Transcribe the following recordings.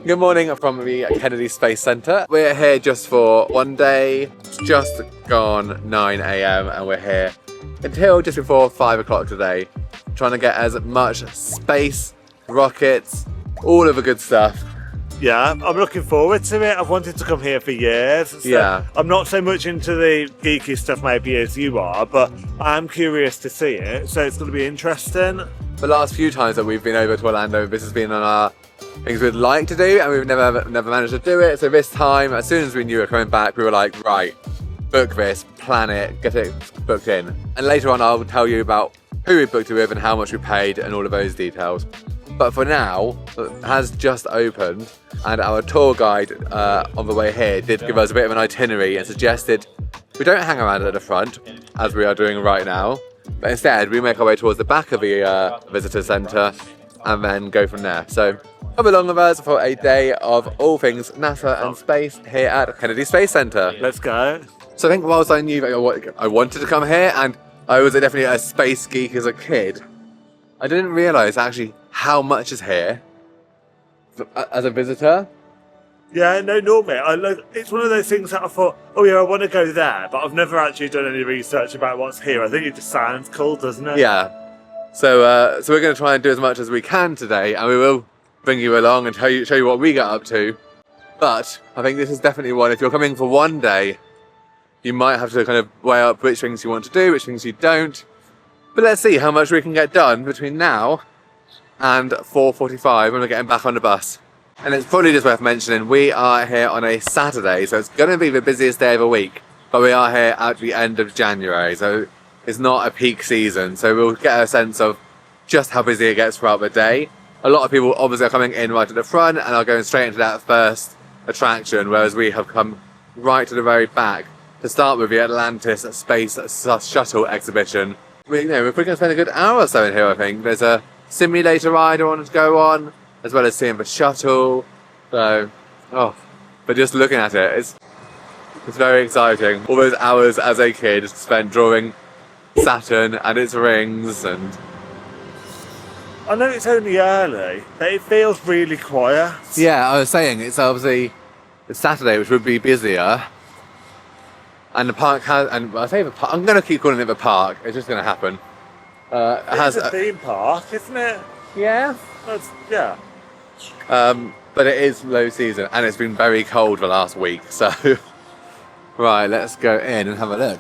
Good morning from the Kennedy Space Centre. We're here just for one day. It's just gone 9 AM and we're here until just before 5 o'clock today, trying to get as much space, rockets, all of the good stuff. Yeah, I'm looking forward to it. I've wanted to come here for years. So Yeah. I'm not so much into the geeky stuff maybe as you are, but I'm curious to see it, so it's going to be interesting. The last few times that we've been over to Orlando, this has been on our things we'd like to do and we've never managed to do it. So this time, as soon as we knew we were coming back, we were like, right, book this, plan it, get it booked in. And later on I'll tell you about who we booked it with and how much we paid and all of those details. But for now, it has just opened and our tour guide on the way here did give us a bit of an itinerary and suggested we don't hang around at the front as we are doing right now, but instead we make our way towards the back of the visitor centre and then go from there. So come along with us for a day of all things NASA and space here at Kennedy Space Centre. Let's go. So I think whilst I knew that I wanted to come here and I was definitely a space geek as a kid, I didn't realise actually how much is here as a visitor. Yeah, no, normally it's one of those things that I thought, oh yeah, I want to go there, but I've never actually done any research about what's here. I think it just sounds cool, doesn't it? Yeah. So we're going to try and do as much as we can today, and we will bring you along and show you what we get up to. But I think this is definitely one, if you're coming for one day, you might have to kind of weigh up which things you want to do, which things you don't. But let's see how much we can get done between now and 4:45 when we're getting back on the bus. And it's probably just worth mentioning, we are here on a Saturday, so it's going to be the busiest day of the week, but we are here at the end of January, so it's not a peak season, so we'll get a sense of just how busy it gets throughout the day. A lot of people obviously are coming in right at the front and are going straight into that first attraction, whereas we have come right to the very back to start with the Atlantis Space Shuttle exhibition. We're probably going to spend a good hour or so in here, I think. There's a simulator ride I want to go on, as well as seeing the shuttle. So, but just looking at it, it's very exciting. All those hours as a kid spent drawing Saturn and its rings, and I know it's only early, but it feels really quiet. yeah, I was saying it's obviously it's Saturday, which would be busier. And the park has, and I say the park, I'm going to keep calling it the park. It's just going to happen. It's a theme park, isn't it? Yeah. Yeah. But it is low season and it's been very cold the last week. So, right, let's go in and have a look.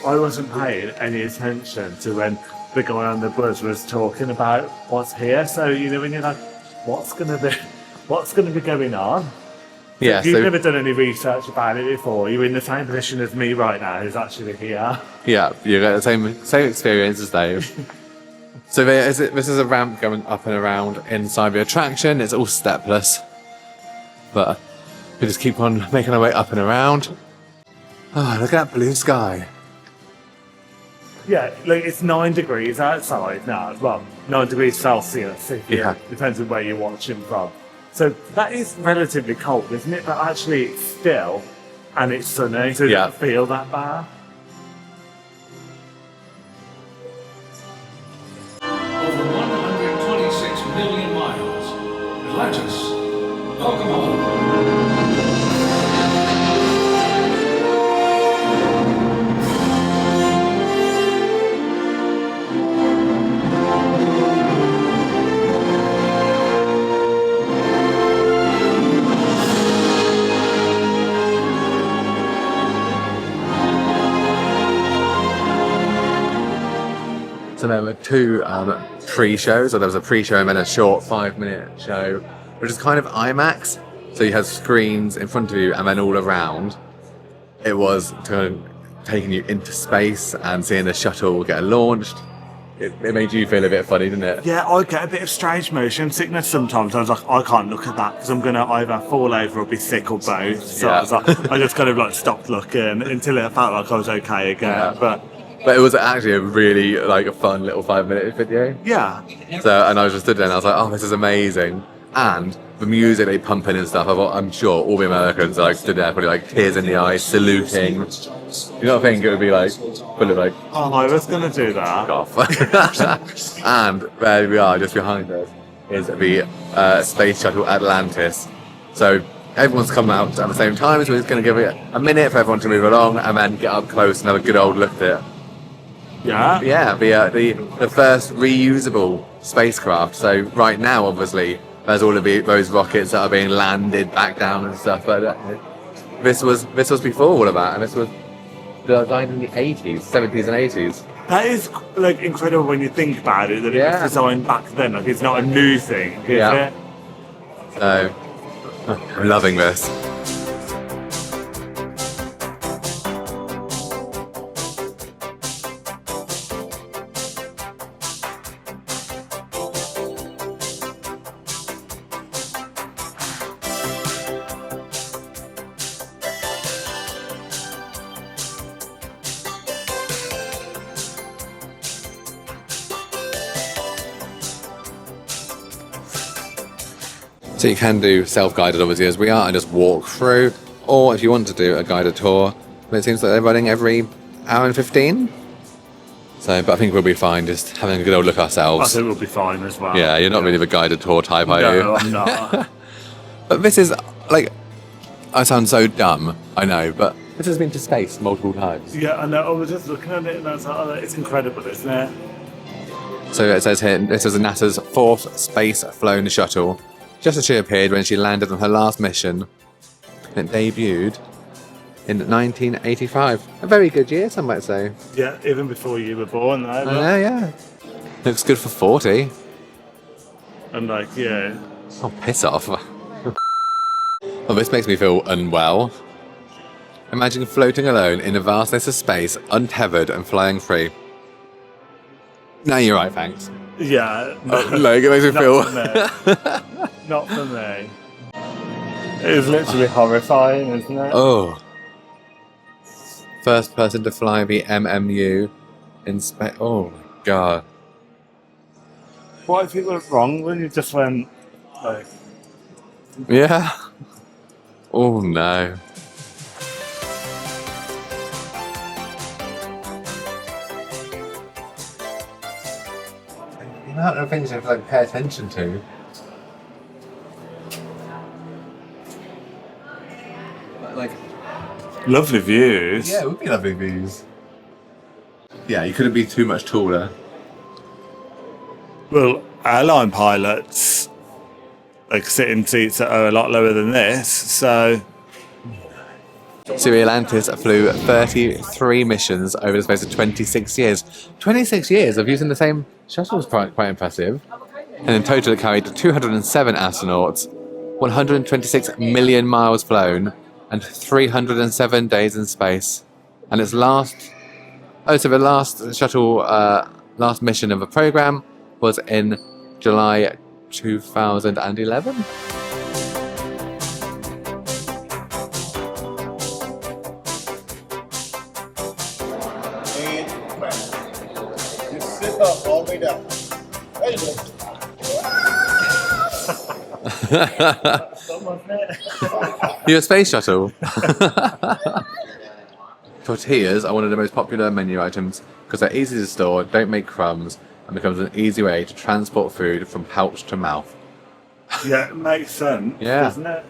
I wasn't paying any attention to when the guy on the bus was talking about what's here. So when you're like, what's gonna be going on? Yeah, You've never done any research about it before. You're in the same position as me right now, who's actually here. Yeah, you got the same experience as Dave. So this is a ramp going up and around inside the attraction. It's all stepless, but we just keep on making our way up and around. Oh, look at that blue sky. Yeah, it's 9 degrees outside now. Well, 9 degrees Celsius. Depends on where you're watching from. So that is relatively cold, isn't it? But actually it's still, and it's sunny, so it doesn't feel that bad. Over 126 million miles. Atlantis. Welcome home. So there were two pre-shows, or there was a pre-show and then a short 5-minute show, which is kind of IMAX. So you had screens in front of you and then all around. It was kind of taking you into space and seeing the shuttle get launched. It made you feel a bit funny, didn't it? Yeah, I get a bit of strange motion sickness sometimes. I was like, I can't look at that because I'm going to either fall over or be sick or both. So I was like, I just kind of stopped looking until it felt like I was okay again. Yeah. But it was actually a really a fun little 5-minute video. Yeah. So, and I was just stood there and I was like, oh, this is amazing. And the music they pump in and stuff, I'm sure all the Americans are like stood there probably like tears in the eyes, saluting. You don't think it would be like full of like Oh, I was going to do that. off. And there we are, just behind us, is the Space Shuttle Atlantis. So everyone's come out at the same time, so we're just going to give it a minute for everyone to move along and then get up close and have a good old look at it. Yeah? Yeah, the first reusable spacecraft. So right now, obviously, there's all of those rockets that are being landed back down and stuff. But this was before all of that, and this was designed in the 80s, 70s and 80s. That is like incredible when you think about it, that it was designed back then. Like, it's not a new thing, is it? So, I'm loving this. So you can do self-guided obviously as we are and just walk through, or if you want to do a guided tour, but it seems like they're running every hour and 15. So, but I think we'll be fine just having a good old look I ourselves. think we'll be fine as well. Yeah, you're not really the guided tour type, are you? No, I'm not. But this is, like, I sound so dumb, I know, but this has been to space multiple times. Yeah, I know. I was just looking at it and I was like, oh, it's incredible, isn't it? So it says here, this is NASA's fourth space-flown shuttle. Just as she appeared when she landed on her last mission. It debuted in 1985. A very good year, some might say. Yeah, even before you were born, though. I know, yeah. Looks good for 40. And like, yeah. Oh, piss off. Oh, this makes me feel unwell. Imagine floating alone in the vastness of space, untethered and flying free. No, you're right, thanks. Yeah. Like, it makes me feel... Not for me. It is literally horrifying, isn't it? Oh. First person to fly the MMU in space. Oh my god. What if it went wrong when you just went, like... Yeah. Oh no. The amount of things you have to like pay attention to. Like, Lovely views. yeah, it would be lovely views. Yeah, you couldn't be too much taller. Well, airline pilots, like, sit in seats that are a lot lower than this, so... So Atlantis flew 33 missions over the space of 26 years. 26 years of using the same shuttle is quite impressive. And in total it carried 207 astronauts, 126 million miles flown, and 307 days in space. And its last shuttle, last mission of the program was in July 2011. Just sit up all the way down. There you You're a space shuttle. Tortillas are one of the most popular menu items because they're easy to store, don't make crumbs, and becomes an easy way to transport food from pouch to mouth. Yeah, it makes sense, Yeah. doesn't it?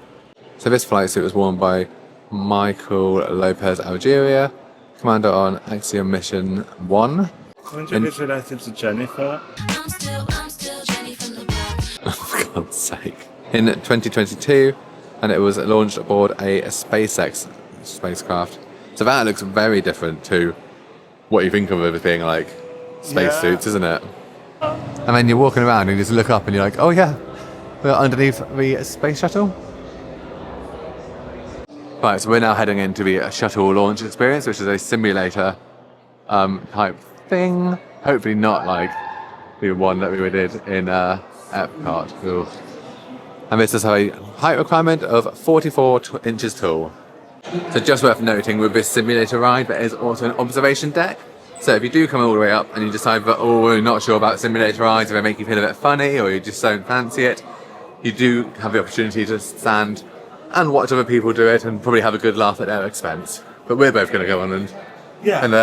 So this flight suit was worn by Michael Lopez Algeria, commander on Axiom Mission 1. I wonder if it's related to Jennifer. I'm still Jenny from the block. For God's sake. In 2022, and it was launched aboard a SpaceX spacecraft. So that looks very different to what you think of everything like spacesuits, isn't it? And then you're walking around and you just look up and you're like, oh yeah, we're underneath the space shuttle. Right, so we're now heading into the shuttle launch experience, which is a simulator type thing. Hopefully not like the one that we did in Epcot. Ooh. And this has a height requirement of 44 inches tall. So just worth noting with this simulator ride, there is also an observation deck. So if you do come all the way up and you decide that, oh, we're not sure about simulator rides, if they make you feel a bit funny or you just don't fancy it, you do have the opportunity to stand and watch other people do it and probably have a good laugh at their expense. But we're both going to go on and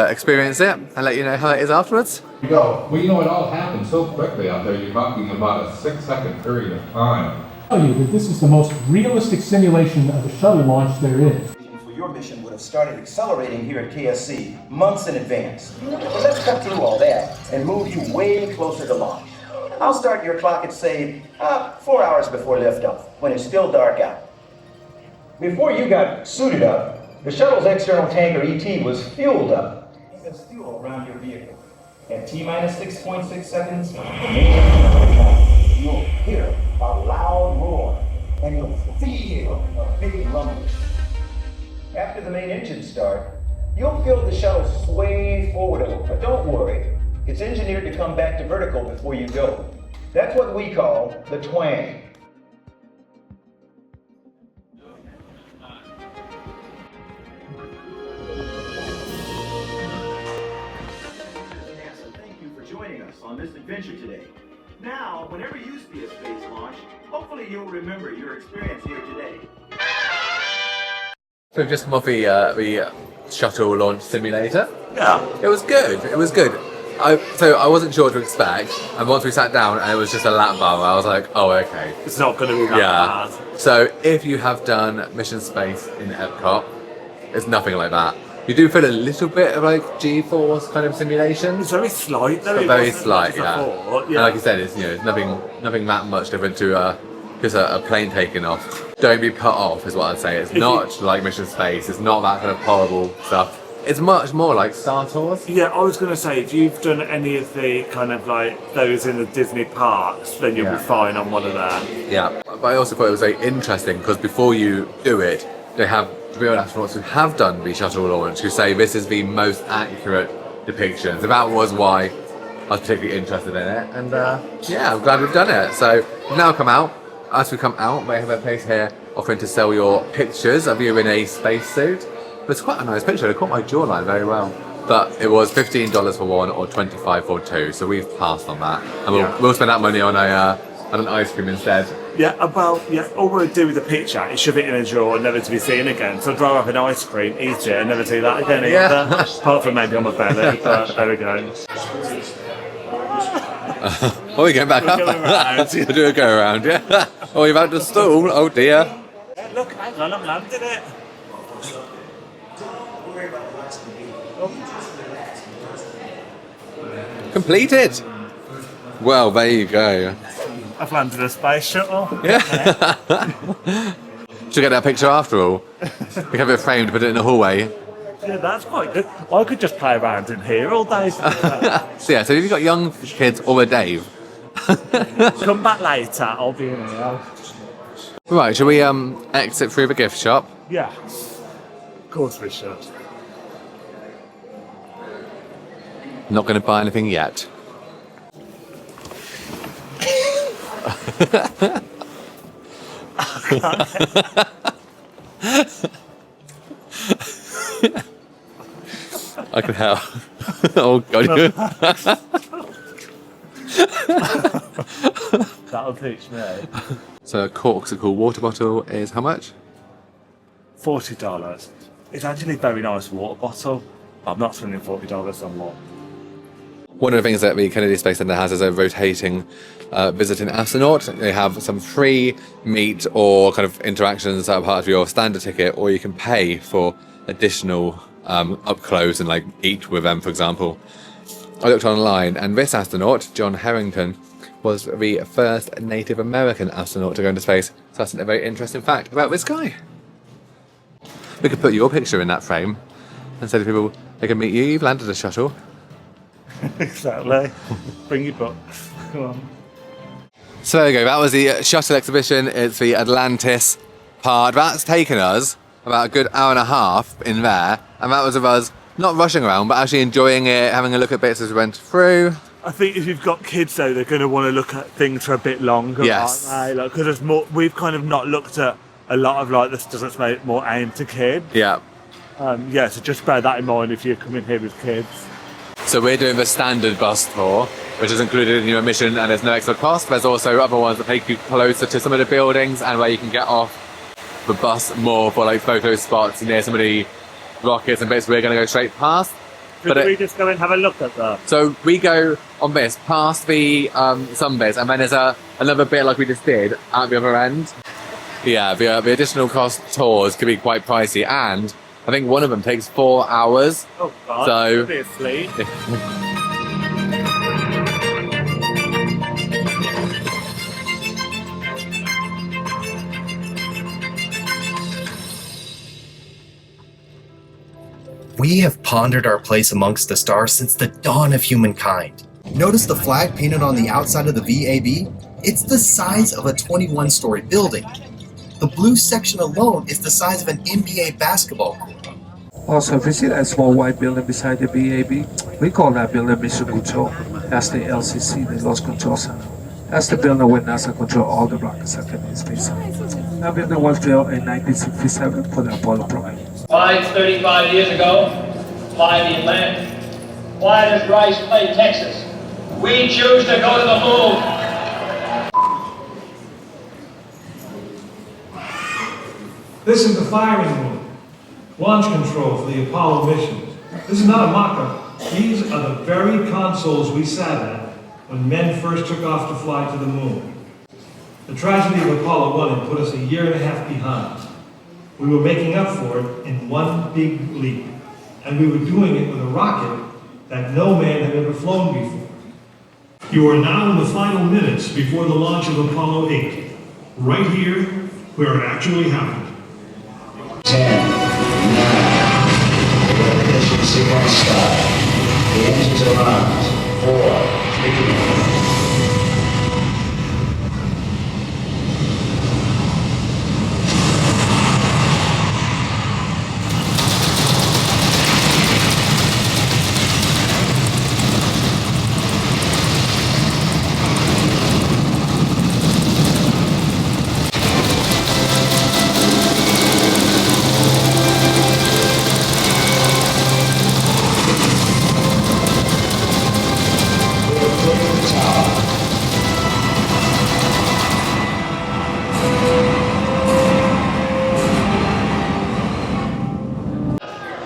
experience it and let you know how it is afterwards. Go. Well, you know, it all happened so quickly out there. You're talking about a 6-second period of time. Tell you that this is the most realistic simulation of a shuttle launch there is. For your mission would have started accelerating here at KSC months in advance. Well, let's cut through all that and move you way closer to launch. I'll start your clock at, say, 4 hours before liftoff, when it's still dark out. Before you got suited up, the shuttle's external tanker ET was fueled up. You can fuel around your vehicle. At T-minus 6.6 seconds, the main engine will ignite. You'll hear a loud roar, and you'll feel a big rumble. After the main engines start, you'll feel the shuttle sway forward a little, but don't worry. It's engineered to come back to vertical before you go. That's what we call the twang. Thank you for joining us on this adventure today. Now, whenever you see a space launch, hopefully you'll remember your experience here today. So we've just come off the shuttle launch simulator. Yeah. It was good. It was good. So I wasn't sure what to expect, and once we sat down and it was just a lap bar, I was like, oh, okay. It's not going to be that bad. So if you have done Mission Space in Epcot, it's nothing like that. You do feel a little bit of like G-force kind of simulation. It's very slight, though. But It very wasn't slight, as I thought, And like you said, it's it's nothing that much different to just a plane taking off. Don't be put off, is what I'd say. It's not like Mission Space. It's not that kind of horrible stuff. It's much more like Star Tours. Yeah, I was going to say, if you've done any of the kind of like those in the Disney parks, then you'll be fine on one of them. Yeah, but I also thought it was very interesting because before you do it, they have real astronauts who have done the shuttle launch who say this is the most accurate depiction. So that was why I was particularly interested in it. And I'm glad we've done it. So we've now come out. As we come out, they have a place here offering to sell your pictures of you in a spacesuit. But it's quite a nice picture. It caught my jawline very well. But it was $15 for one or $25 for two. So we've passed on that. And we'll spend that money on an ice cream instead. Yeah, all we'll do with the picture is shove it in a drawer, never to be seen again. So I'd rather have an ice cream, eat it, and never do that again either. Apart from maybe on my belly, but there we go. Oh, we're going back up. You'll do a go around, yeah. Oh, you've had to stall. Oh dear. Yeah, look, hang on, I'm landing it. Completed. Well, there you go. I've landed a space shuttle. Yeah. Should we get that picture after all? We have it framed, put it in the hallway. Yeah, that's quite good. I could just play around in here all day. So if you've got young kids or a Dave. Come back later, I'll be in here. Right, shall we exit through the gift shop? Yeah. Of course we should. Not going to buy anything yet. I can help. Oh god. That'll teach me. So a corksicle water bottle is how much? $40. It's actually a very nice water bottle. I'm not spending $40 on one. One of the things that the Kennedy Space Center has is a rotating visiting astronaut. They have some free meet or kind of interactions that are part of your standard ticket, or you can pay for additional up close and like eat with them, for example. I looked online, and this astronaut, John Harrington, was the first Native American astronaut to go into space. So that's a very interesting fact about this guy. We could put your picture in that frame and say to people, they can meet you, you've landed a shuttle. Exactly. Bring your books. Come on. So there you go, that was the shuttle exhibition. It's the Atlantis part. That's taken us about a good hour and a half in there, and that was of us not rushing around, but actually enjoying it, having a look at bits as we went through. I think if you've got kids though, they're going to want to look at things for a bit longer, Yes. aren't they? Because there's more. We've kind of not looked at a lot of like the stuff that's made more aimed to kids. Yeah. So just bear that in mind if you're coming here with kids. So we're doing the standard bus tour. which is included in your admission and there's no extra cost. There's also other ones that take you closer to some of the buildings and where you can get off the bus more for like photo spots near some of the rockets and bits we're going to go straight past. Could we just go and have a look at that? So we go on this past the some bits, and then there's another bit like we just did at the other end. Yeah, the additional cost tours could be quite pricey, and I think one of them takes 4 hours. Oh God, so obviously. We have pondered our place amongst the stars since the dawn of humankind. Notice the flag painted on the outside of the VAB? It's the size of a 21-story building. The blue section alone is the size of an NBA basketball court. Also, if you see that small white building beside the VAB, we call that building Mission Control. That's the LCC, the Launch Control Center. That's the building where NASA control all the rockets that come in space. That building was built in 1967 for the Apollo program. Why 35 years ago, fly the Atlantis? Why does Rice play Texas? We choose to go to the moon. This is the firing room, launch control for the Apollo missions. This is not a mock-up. These are the very consoles we sat at when men first took off to fly to the moon. The tragedy of Apollo 1 had put us a year and a half behind. We were making up for it in one big leap, and we were doing it with a rocket that no man had ever flown before. You are now in the final minutes before the launch of Apollo 8, right here where it actually happened. 10, 9, the ignition sequence start. The engines are armed. 4, 3,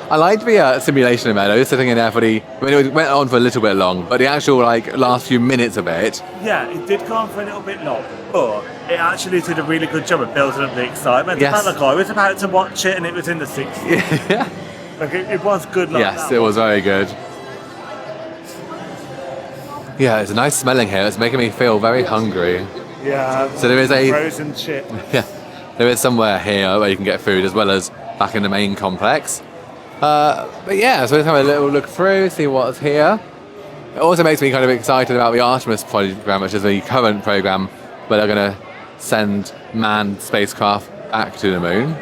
I liked the simulation of it. I was sitting in there for it went on for a little bit long, but the actual like last few minutes of it. Yeah, it did go on for a little bit long, but it actually did a really good job of building up the excitement. Yes. It felt like I was about to watch it and it was in the 60s. Yeah. Like it was good like Yes, that. it was very good. Yeah, it's a nice smelling here. It's making me feel very hungry. Yeah. So there is a frozen chip. Yeah, there is somewhere here where you can get food as well as back in the main complex. But yeah, so let's have a little look through, see what's here. It also makes me kind of excited about the Artemis program, which is the current program where they're going to send manned spacecraft back to the moon.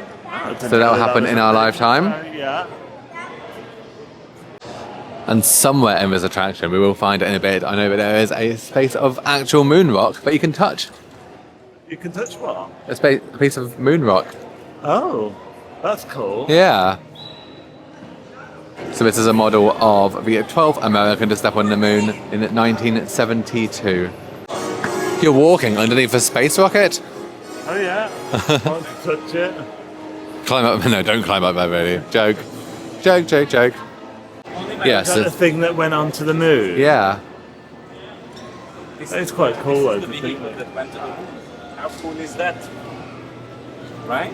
So that'll happen in our lifetime. Yeah. And somewhere in this attraction, we will find it in a bit. I know that there is a space of actual moon rock that you can touch. You can touch what? A piece of moon rock. Oh, that's cool. Yeah. So this is a model of the 12th American to step on the moon in 1972. You're walking underneath a space rocket? Oh yeah. Want to touch it? Climb up? No, don't climb up there really. Joke. Joke, joke, joke. Yes. Is that the thing that went onto the moon? Yeah. It's quite cool though. To think that. How cool is that? Right?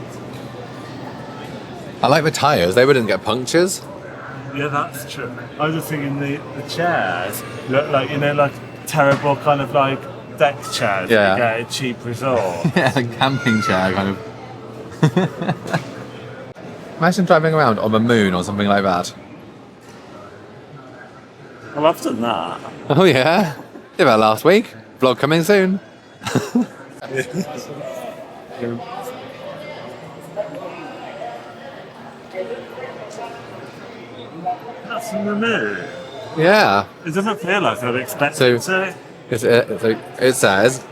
I like the tyres. They wouldn't get punctures. Yeah, that's true. I was just thinking the chairs look like, you know, like terrible kind of like deck chairs Yeah. you get at a cheap resort. Yeah, a camping chair kind of. Imagine driving around on the moon or something like that. Well, I've done that. Oh yeah? Did that last week. Vlog coming soon. That's in the moon. Yeah. It doesn't feel like I'd expect So- it to. It says,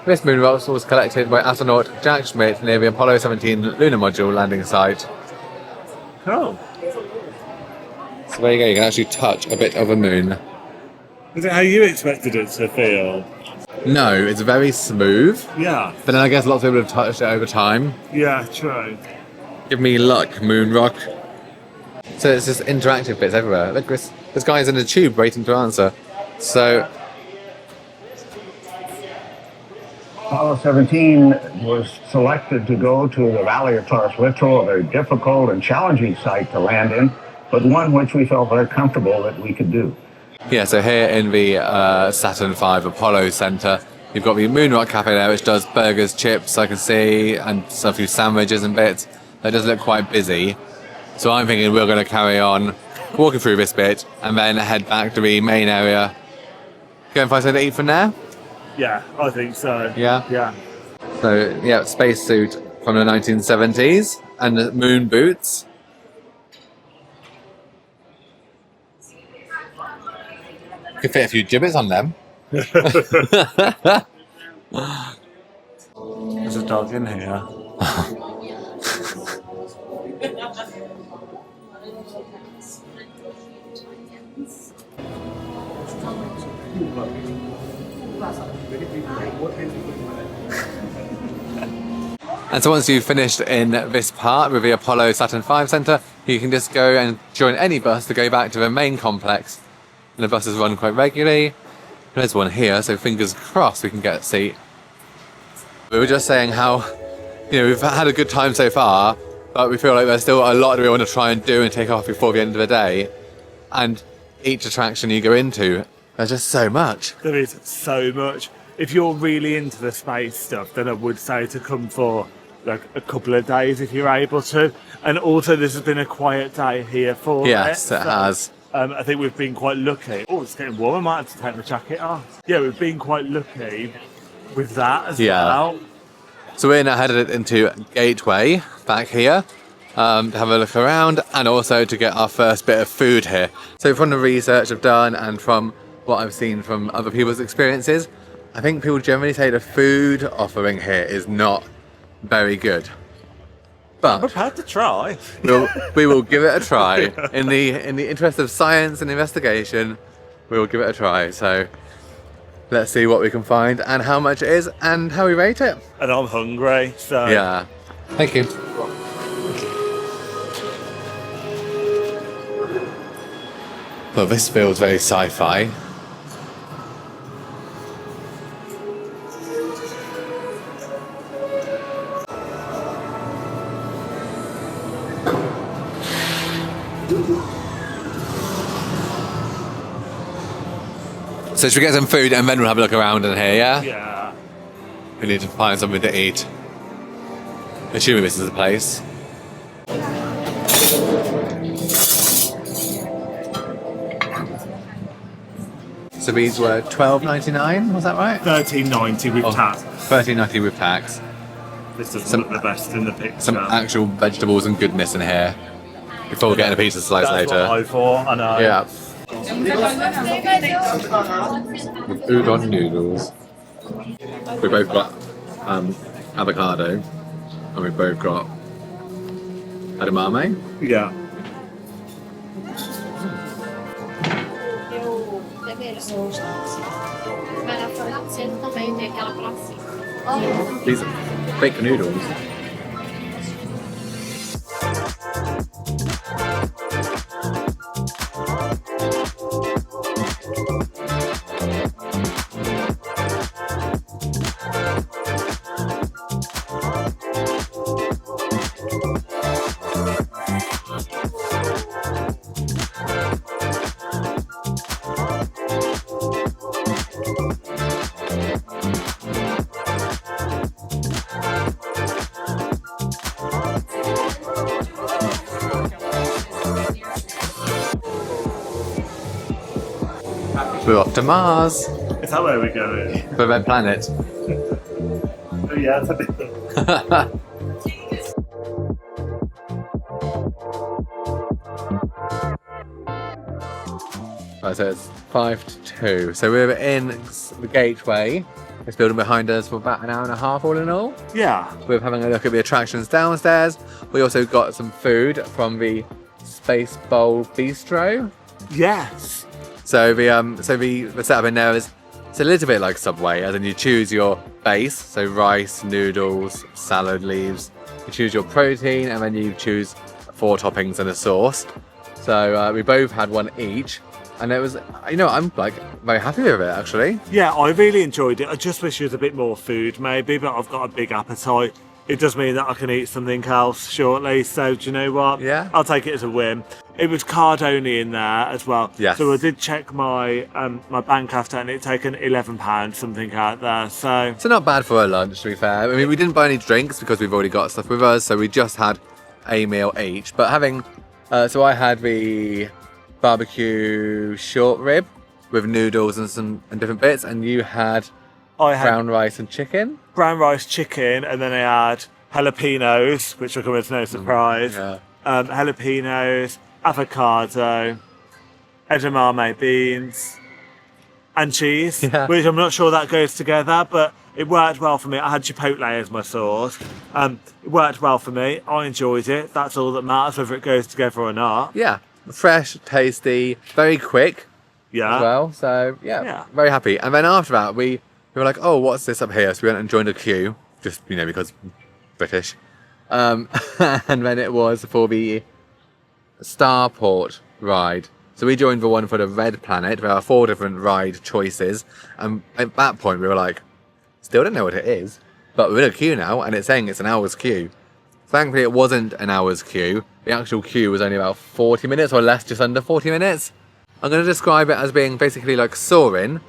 this moon rock was collected by astronaut Jack Schmitt near the Apollo 17 lunar module landing site. Cool. So there you go, you can actually touch a bit of a moon. Is it how you expected it to feel? No, it's very smooth. Yeah. But then I guess lots of people have touched it over time. Yeah, true. Give me luck, Moon Rock. So it's just interactive bits everywhere. Look, this guy's in a tube waiting to answer. So Apollo 17 was selected to go to the Valley of Taurus Littoral, a very difficult and challenging site to land in, but one which we felt very comfortable that we could do. yeah, so here in the Saturn V Apollo Center, you've got the Moon Rock Cafe there, which does burgers, chips, I can see, and a few sandwiches and bits. That does look quite busy. So I'm thinking we're going to carry on walking through this bit and then head back to the main area. Go and find something to eat from there? Yeah, I think so. Yeah? Yeah. So, yeah, spacesuit from the 1970s and the moon boots. Could fit a few gibbets on them. There's a dog in here. And so once you've finished in this part with the Apollo Saturn V Center, you can just go and join any bus to go back to the main complex. And the buses run quite regularly. There's one here, so fingers crossed we can get a seat. We were just saying how, we've had a good time so far, but we feel like there's still a lot that we want to try and do and take off before the end of the day. And each attraction you go into, there's just so much. There is so much. If you're really into the space stuff, then I would say to come for like a couple of days if you're able to. And also this has been a quiet day here for Yes, it has. I think we've been quite lucky. Oh, it's getting warm. I might have to take my jacket off. Yeah, we've been quite lucky with that as well. So we're now headed into Gateway back here to have a look around and also to get our first bit of food here. So from the research I've done and from what I've seen from other people's experiences, I think people generally say the food offering here is not very good. But I've had to try. we will give it a try. In the interest of science and investigation, we will give it a try. So let's see what we can find and how much it is and how we rate it. And I'm hungry, so... Yeah. Thank you. Well, this feels very sci-fi. So should we get some food and then we'll have a look around in here, yeah? Yeah. We need to find something to eat. Assuming this is the place. So these were $12.99, was that right? $13.90 with tax. $13.90 with tax. This doesn't look the best in the picture. Some actual vegetables and goodness in here. Before we get a pizza slice That's later. What I thought, I know. Yeah. With udon noodles. We both got avocado, and we both got edamame. Yeah. These are fake noodles. We're off to Mars. Is that where we're going? The red planet. Oh yeah, that's a bit... Right, so it's 5 to 2. So we're in the Gateway. This building behind us for about an hour and a half all in all. Yeah. We're having a look at the attractions downstairs. We also got some food from the Space Bowl Bistro. Yes. So the setup in there is it's a little bit like Subway, as in you choose your base, so rice, noodles, salad leaves. You choose your protein, and then you choose 4 toppings and a sauce. So we both had one each, and it was, I'm like very happy with it actually. Yeah, I really enjoyed it. I just wish there was a bit more food maybe, but I've got a big appetite. It does mean that I can eat something else shortly, so do you know what? Yeah. I'll take it as a win. It was card only in there as well. Yes. So I did check my my bank after, and it'd taken £11 something out there. So not bad for a lunch, to be fair. I mean, we didn't buy any drinks because we've already got stuff with us, so we just had a meal each. But having, so I had the barbecue short rib with noodles and different bits, and you had brown rice and chicken. Brown rice, chicken, and then I had jalapenos, which will come as no surprise. Yeah. Jalapenos, avocado, edamame beans, and cheese, which I'm not sure that goes together, but it worked well for me. I had chipotle as my sauce. It worked well for me. I enjoyed it. That's all that matters, whether it goes together or not. Yeah, fresh, tasty, very quick. Yeah. As well, so yeah, very happy. And then after that, we were like, oh, what's this up here? So we went and joined a queue, just because British. And then it was for the Starport ride. So we joined the one for the Red Planet. There are 4 different ride choices, and at that point we were like, still don't know what it is, but we're in a queue now, and it's saying it's an hour's queue. Thankfully, it wasn't an hour's queue. The actual queue was only about 40 minutes, or less, just under 40 minutes. I'm going to describe it as being basically like Soarin',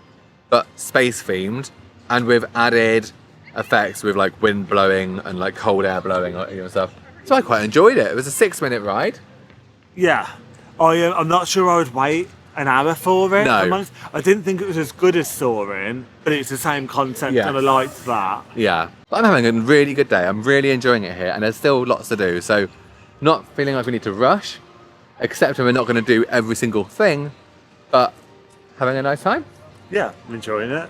but space themed, and with added effects with like wind blowing and like cold air blowing and stuff. So I quite enjoyed it. It was a 6-minute ride. Yeah, I'm not sure I would wait an hour for it. No. I didn't think it was as good as Soarin', but it's the same concept, Yeah. and I liked that. Yeah, but I'm having a really good day. I'm really enjoying it here, and there's still lots to do. So not feeling like we need to rush, except we're not going to do every single thing, but having a nice time. Yeah, I'm enjoying it.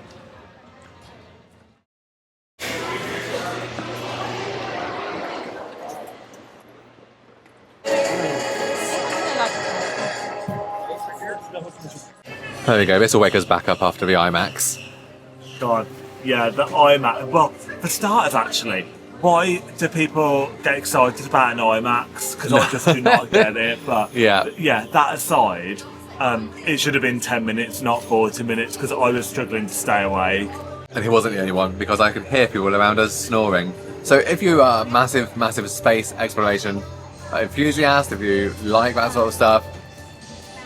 There we go. This will wake us back up after the IMAX. God, yeah, the IMAX. Well, for starters, actually, why do people get excited about an IMAX? Because I just do not get it. But yeah, that aside, it should have been 10 minutes, not 40 minutes, because I was struggling to stay awake. And he wasn't the only one, because I could hear people around us snoring. So if you are a massive space exploration enthusiast, if you like that sort of stuff,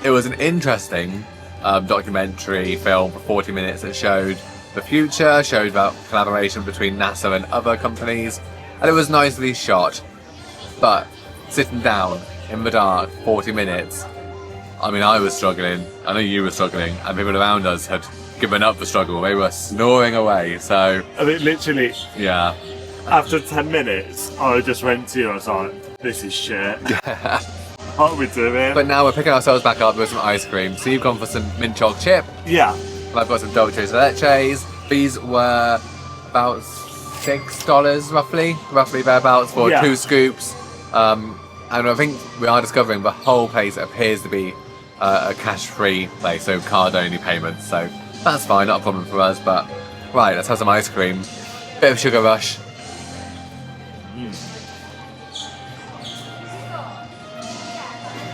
it was an interesting documentary film for 40 minutes that showed the future, showed about collaboration between NASA and other companies, and it was nicely shot. But sitting down in the dark 40 minutes, I mean, I was struggling, I know you were struggling, and people around us had given up the struggle. They were snoring away, so... I mean, literally, yeah. After 10 minutes, I just went to you, I was like, this is shit. What are we doing? But now we're picking ourselves back up with some ice cream. So you've gone for some mint chalk chip. Yeah. And I've got some dolces leches. These were about $6 roughly thereabouts for 2 scoops. And I think we are discovering the whole place appears to be a cash-free place, so card-only payments. So that's fine, not a problem for us. But right, let's have some ice cream. Bit of sugar rush.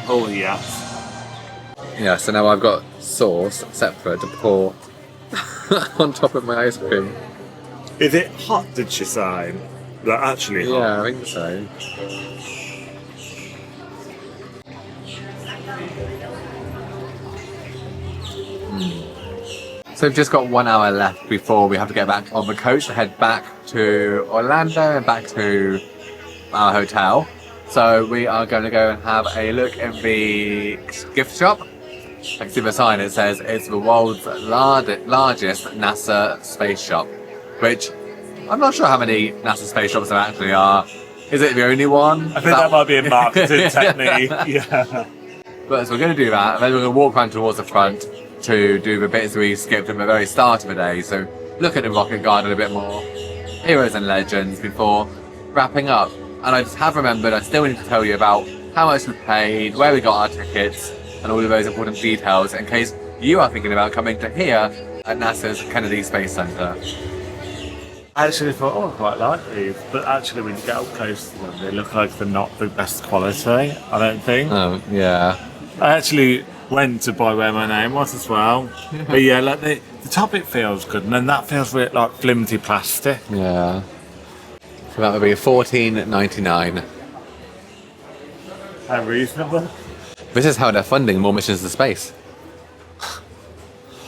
Oh, yes. Yeah, so now I've got sauce separate to pour on top of my ice cream. Is it hot, did she say? Like, actually hot? Yeah, I think so. So we've just got 1 hour left before we have to get back on the coach to head back to Orlando and back to our hotel. So we are going to go and have a look in the gift shop. I can see the sign, it says it's the world's largest NASA space shop, which I'm not sure how many NASA space shops there actually are. Is it the only one? I think that might be a marketing technique. Yeah. But so we're going to do that, and then we're going to walk around towards the front to do the bits we skipped at the very start of the day. So look at the rocket garden a bit more, heroes and legends, before wrapping up. And I just have remembered I still need to tell you about how much we paid, where we got our tickets, and all of those important details in case you are thinking about coming to here at NASA's Kennedy Space Center. I actually thought, oh, I quite like these, but actually when you get up close to them, they look like they're not the best quality, I don't think. Oh, yeah. I actually went to buy where my name was as well. But yeah, like the top it feels good, and then that feels really like flimsy plastic. Yeah. So that would be $14.99. How reasonable. This is how they're funding more missions to space.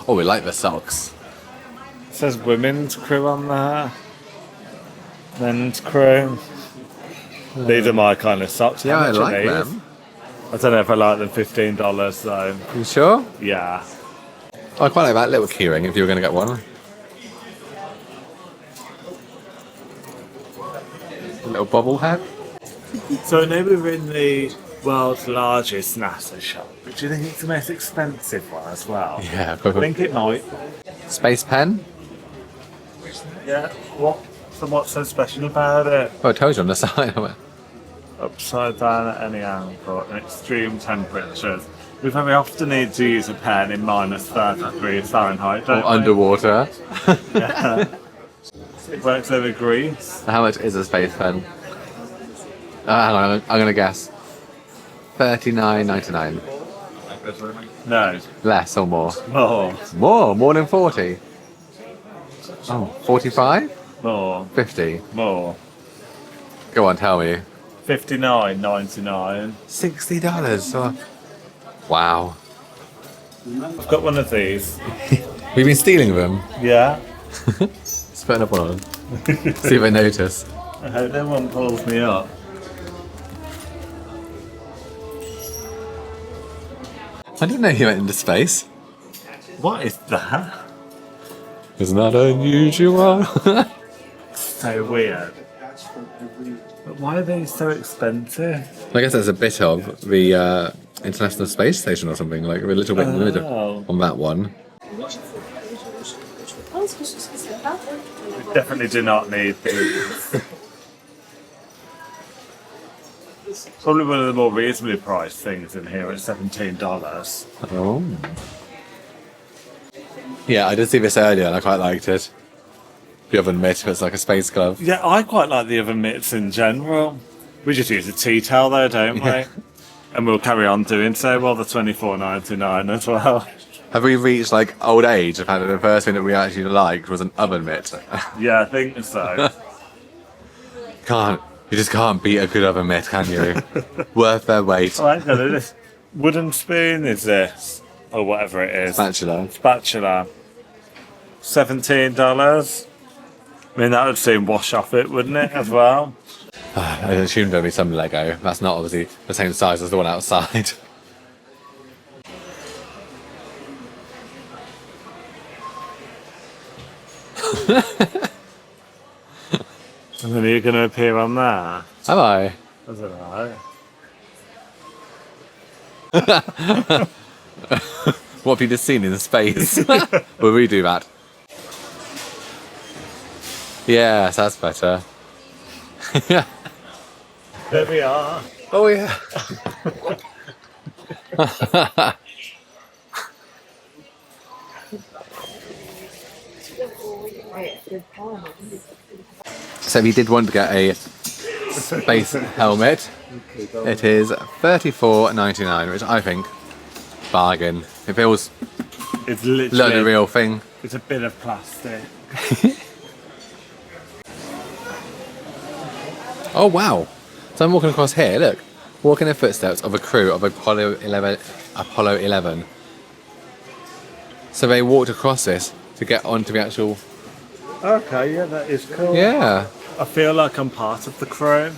Oh, we like the socks. It says women's crew on there. Men's crew. These are my kind of socks. Yeah, How I much are like these? them. I don't know if I like them. $15 though. You sure? Yeah. Oh, I quite like that little keyring if you were going to get one. A little bobblehead. So I know we're in the world's largest NASA shop, but do you think it's the most expensive one as well? Yeah, I think it might. Space pen. Yeah. What's so special about it? Oh, I told you on the side of it. Upside down at any angle in extreme temperatures. We very often need to use a pen in -30 degrees Fahrenheit, don't Or underwater. Yeah. It works over Greece. How much is a space pen? Hang on, I'm going to guess. $39.99. No. Less or more? More. More than 40. Oh, 45? More. 50. More. Go on, tell me. $59.99. $60. Oh. Wow. I've got one of these. We've been stealing them. Yeah. Let's put up on. See if they notice. I hope no one pulls me up. I didn't know he went into space. What is that? Isn't that unusual? So weird. But why are they so expensive? I guess that's a bit of the International Space Station or something, like a little bit limited on that one. We definitely do not need these. Probably one of the more reasonably priced things in here at $17. Oh. Yeah, I did see this earlier and I quite liked it. The oven mitt, it's like a space glove. Yeah, I quite like the oven mitts in general. We just use a tea towel though, don't Yeah. we? And we'll carry on doing so while the $24.99 as well. Have we reached like old age? Apparently the first thing that we actually liked was an oven mitt. Yeah, I think so. You just can't beat a good oven mitt, can you? Worth their weight. Oh, hang on, this wooden spoon is this? Or whatever it is. Spatula. $17. I mean, that would soon wash off it, wouldn't it, as well? I assumed there'd be some Lego. That's not obviously the same size as the one outside. And then you're going to appear on there. Am I? I don't know. What have you just seen in space? Will we do that? Yes, that's better. There we are. Oh yeah. So we did want to get a space helmet. It is $34.99, which I think bargain. It feels It's like the literally real thing. It's a bit of plastic. Oh wow! So I'm walking across here. Look, walking in the footsteps of a crew of Apollo 11. So they walked across this to get onto the actual. Okay, yeah, that is cool. Yeah. I feel like I'm part of the crew.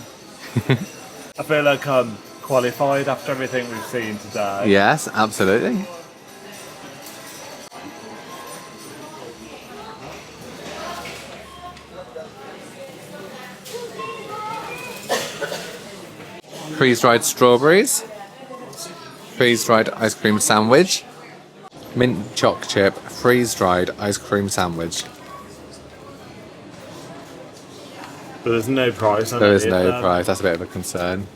I feel like I'm qualified after everything we've seen today. Yes, absolutely. Freeze-dried strawberries, freeze-dried ice cream sandwich, mint choc chip, freeze-dried ice cream sandwich. But there's no price on it. There is no there? price, that's a bit of a concern.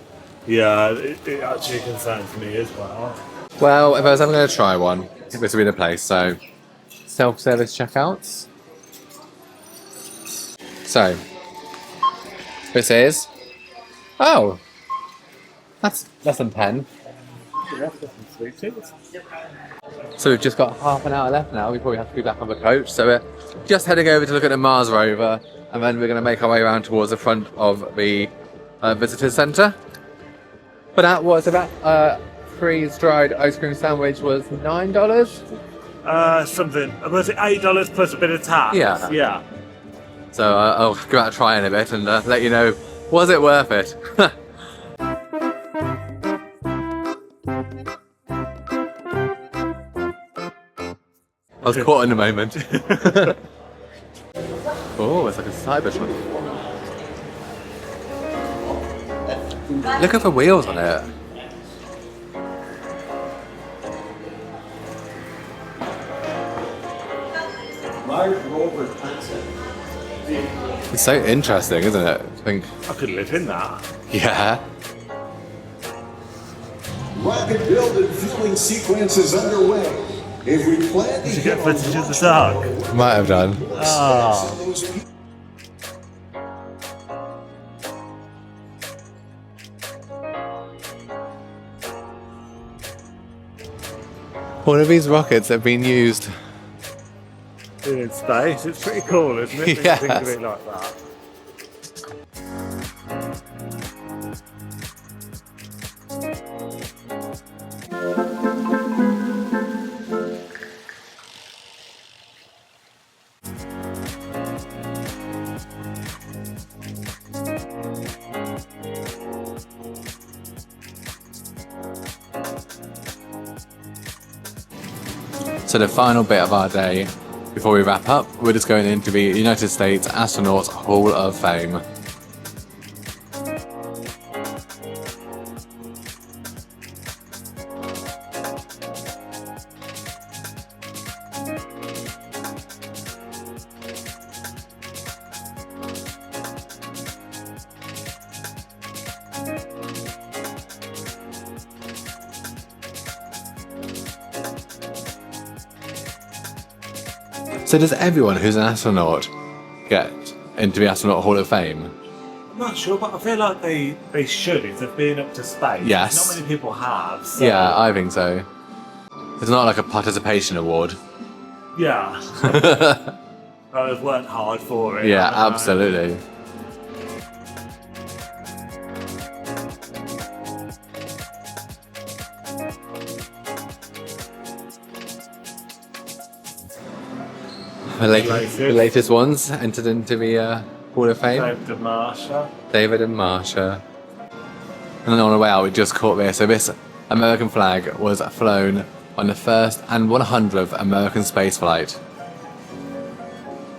Yeah, it actually concerns me as well. Well, if I was ever going to try one, this would be the place. So, self-service checkouts. So, this is... Oh! That's less than 10. So we've just got half an hour left now. We probably have to be back on the coach. So we're just heading over to look at the Mars rover, and then we're going to make our way around towards the front of the visitor centre. But that was about freeze-dried ice cream sandwich was $9. Something. Was it $8 plus a bit of tax? Yeah. Yeah. So I'll go out and try in a bit and let you know, was it worth it? I was caught in a moment. Oh, it's like a Cybertruck. Look at the wheels on it. It's so interesting, isn't it? I could live in that. Yeah. Rapid build and fueling sequence is underway. If we plan to get footage of the dog. Might have done. Oh. One of these rockets have been used In space. It's pretty cool, isn't it? Yes. Think of it like that. So the final bit of our day, before we wrap up, we're just going into the United States Astronauts Hall of Fame. So does everyone who's an astronaut get into the Astronaut Hall of Fame? I'm not sure, but I feel like they should if they've been up to space. Yes. Not many people have. So. Yeah, I think so. It's not like a participation award. Yeah. They've worked hard for it. Yeah, absolutely. The latest ones entered into the Hall of Fame. David and Marsha. And then on the way out, we just caught this. So this American flag was flown on the first and 100th American space flight.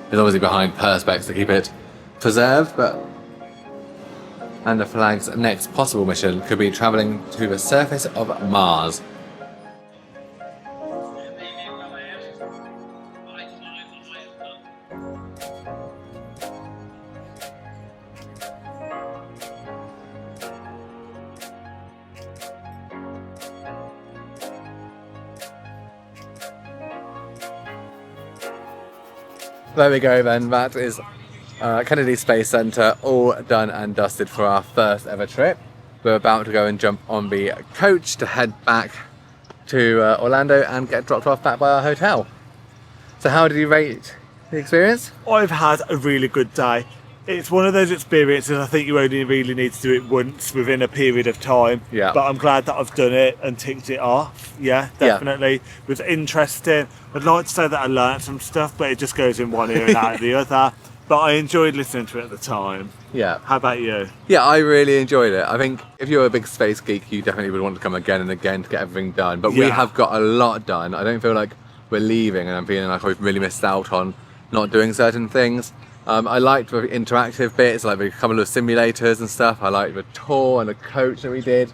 It's obviously behind perspex to keep it preserved, and the flag's next possible mission could be travelling to the surface of Mars. There we go then, that is Kennedy Space Center all done and dusted for our first ever trip. We're about to go and jump on the coach to head back to Orlando and get dropped off back by our hotel. So how did you rate the experience? I've had a really good day. It's one of those experiences I think you only really need to do it once within a period of time. Yeah. But I'm glad that I've done it and ticked it off. Yeah, definitely. It was interesting. I'd like to say that I learned some stuff, but it just goes in one ear and out of the other. But I enjoyed listening to it at the time. Yeah. How about you? Yeah, I really enjoyed it. I think if you're a big space geek, you definitely would want to come again and again to get everything done. But we have got a lot done. I don't feel like we're leaving and I'm feeling like we've really missed out on not doing certain things. I liked the interactive bits, like a couple of simulators and stuff. I liked the tour and the coach that we did.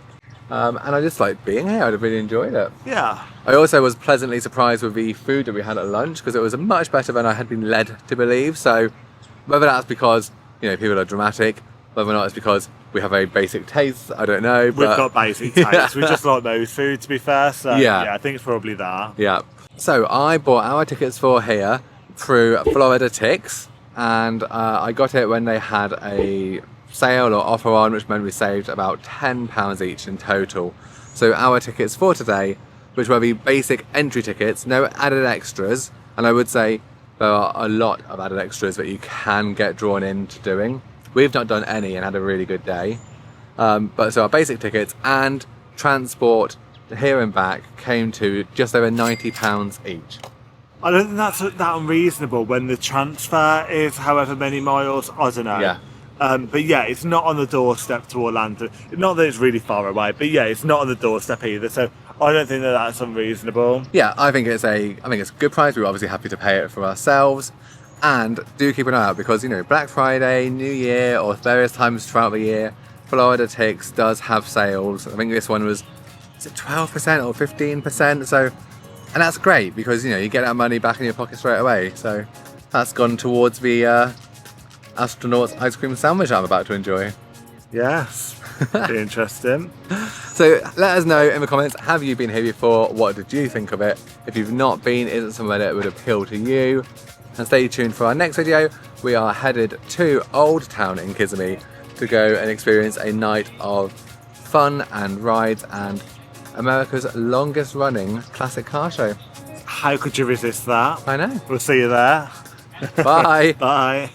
And I just liked being here. I really enjoyed it. Yeah. I also was pleasantly surprised with the food that we had at lunch because it was much better than I had been led to believe. So whether that's because, you know, people are dramatic, whether or not it's because we have a basic taste. I don't know. We've but got basic tastes. We just like most food, to be fair. So Yeah. I think it's probably that. Yeah. So I bought our tickets for here through Florida Tix, and I got it when they had a sale or offer on, which meant we saved about £10 each in total. So our tickets for today, which were the basic entry tickets, no added extras, and I would say there are a lot of added extras that you can get drawn into doing. We've not done any and had a really good day. But so our basic tickets and transport here and back came to just over £90 each. I don't think that's that unreasonable when the transfer is however many miles. I don't know. Yeah. But yeah, it's not on the doorstep to Orlando. Not that it's really far away, but yeah, it's not on the doorstep either. So I don't think that that's unreasonable. Yeah, I think it's a good price. We were obviously happy to pay it for ourselves. And do keep an eye out because, you know, Black Friday, New Year, or various times throughout the year, Florida Tix does have sales. I think this one was, is it 12% or 15%? So, and that's great because, you know, you get that money back in your pocket straight away. So that's gone towards the astronaut's ice cream sandwich I'm about to enjoy. Yes, be interesting. So let us know in the comments, have you been here before? What did you think of it? If you've not been, is it somewhere that would appeal to you? And stay tuned for our next video. We are headed to Old Town in Kissimmee to go and experience a night of fun and rides and America's longest running classic car show. How could you resist that? I know. We'll see you there. Bye. Bye.